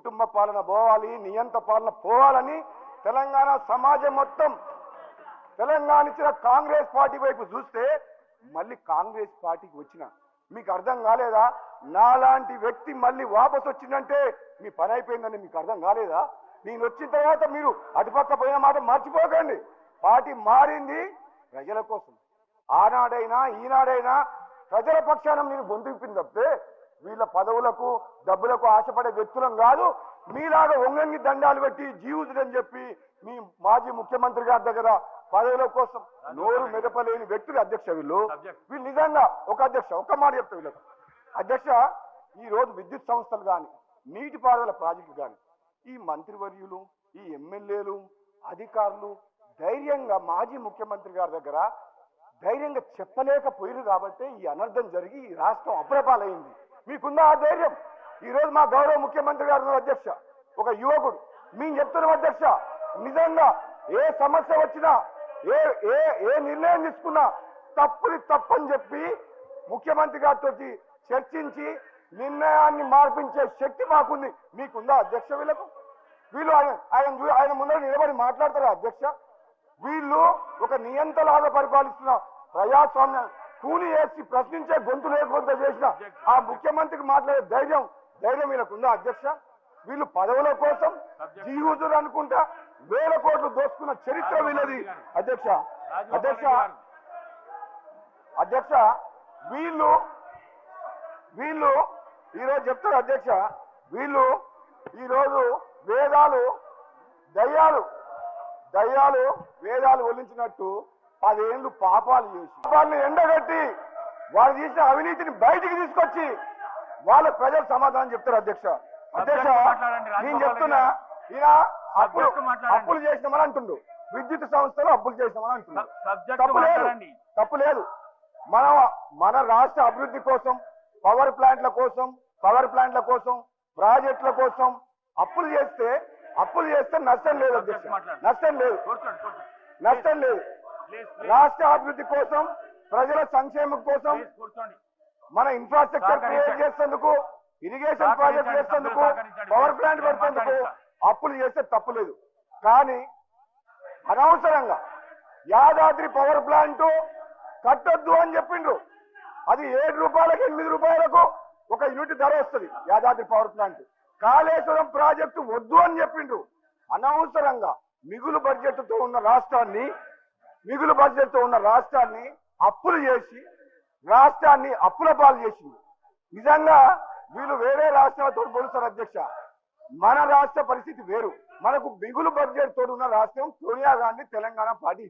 కుటుంబ పాలన పోవాలి, నియంత పాలన పోవాలని తెలంగాణ సమాజం మొత్తం తెలంగాణ ఇచ్చిన కాంగ్రెస్ పార్టీ వైపు చూస్తే మళ్ళీ కాంగ్రెస్ పార్టీకి వచ్చిన మీకు అర్థం కాలేదా? నాలాంటి వ్యక్తి మళ్ళీ వాపసు వచ్చిందంటే మీ పని అయిపోయిందని మీకు అర్థం కాలేదా? నేను వచ్చిన తర్వాత మీరు అటుపక్క పోయిన మాట మర్చిపోకండి. పార్టీ మారింది ప్రజల కోసం. ఆనాడైనా ఈనాడైనా ప్రజల పక్షాన నేను గొంతుపింది తప్పితే వీళ్ళ పదవులకు డబ్బులకు ఆశపడే వ్యక్తులం కాదు. మీలాగా ఒంగంగి దండాలు పెట్టి జీవితుడని చెప్పి మీ మాజీ ముఖ్యమంత్రి గారి దగ్గర పదవుల కోసం నోరు మెదపలేని వ్యక్తులు అధ్యక్ష. వీళ్ళు నిజంగా ఒక మాట చెప్తా వీళ్ళకు అధ్యక్ష. ఈ రోజు విద్యుత్ సంస్థలు కానీ నీటిపారుదల ప్రాజెక్టులు కానీ ఈ మంత్రివర్యులు, ఈ ఎమ్మెల్యేలు, అధికారులు ధైర్యంగా మాజీ ముఖ్యమంత్రి గారి దగ్గర ధైర్యంగా చెప్పలేకపోయారు కాబట్టి ఈ అనర్థం జరిగి ఈ రాష్ట్రం అప్రపాలైంది. మీకుందా ఆ ధైర్యం? ఈ రోజు మా గౌరవ ముఖ్యమంత్రి గారు అధ్యక్ష, ఒక యువకుడు మేము చెప్తున్నాం అధ్యక్ష, నిజంగా ఏ సమస్య వచ్చినా ఏ ఏ ఏ నిర్ణయం తీసుకున్నా తప్పని చెప్పి ముఖ్యమంత్రి గారితో చర్చించి నిర్ణయాన్ని మార్పించే శక్తి మాకుంది. మీకుందా అధ్యక్ష? వీళ్ళు ఆయన ముందర నిలబడి మాట్లాడతారా అధ్యక్ష? వీళ్ళు ఒక నియంతలాగా పరిపాలిస్తున్న ప్రజాస్వామ్యం కూని వేసి ప్రశ్నించే గొంతు లేకుండా చేసిన ఆ ముఖ్యమంత్రికి మాట్లాడే ధైర్యం వీళ్ళకు ఉందా అధ్యక్ష? వీళ్ళు పదవుల కోసం జీవుతులు అనుకుంటా వేల కోట్లు దోసుకున్న చరిత్ర వీళ్ళది అధ్యక్ష. వీళ్ళు ఈరోజు చెప్తారు అధ్యక్ష, వీళ్ళు ఈరోజు వేదాలు ఒలించినట్టు 10 ఏళ్ళు పాపాలు చేసి వాళ్ళని ఎండగట్టి వాళ్ళు చేసిన అవినీతిని బయటికి తీసుకొచ్చి వాళ్ళ ప్రజలు సమాధానం చెప్తారు అధ్యక్ష. నేను చెప్తున్నా, ఈయన అప్పులు చేసినామని అంటుండు, విద్యుత్ సంస్థలు అప్పులు చేసినామని అంటున్నారు. తప్పు లేదు. మన రాష్ట్ర అభివృద్ధి కోసం పవర్ ప్లాంట్ల కోసం ప్రాజెక్టుల కోసం అప్పులు చేస్తే నష్టం లేదు అధ్యక్ష, నష్టం లేదు. రాష్ట్ర అభివృద్ధి కోసం, ప్రజల సంక్షేమం కోసం, మన ఇన్ఫ్రాస్ట్రక్చర్ క్రియేట్ చేసేందుకు, ఇరిగేషన్ ప్రాజెక్ట్ చేసేందుకు, పవర్ ప్లాంట్ పెట్టేందుకు అప్పులు చేస్తే తప్పులేదు. కానీ అనవసరంగా యాదాద్రి పవర్ ప్లాంట్ కట్టొద్దు అని చెప్పిండ్రు. అది 7 రూపాయలకు 8 రూపాయలకు ఒక యూనిట్ ధర వస్తుంది Yadadri power plant. Kaleshwaram project వద్దు అని చెప్పిండ్రు. అనవసరంగా మిగులు బడ్జెట్ తో ఉన్న రాష్ట్రాన్ని అప్పులు చేసి రాష్ట్రాన్ని అప్పుల పాలు చేసింది. నిజంగా వీళ్ళు వేరే రాష్ట్రాలతో పోలుస్తారు అధ్యక్ష. మన రాష్ట్ర పరిస్థితి వేరు. మనకు మిగులు బడ్జెట్ తోడు ఉన్న రాష్ట్రం సోనియా గాంధీ తెలంగాణ పార్టీ.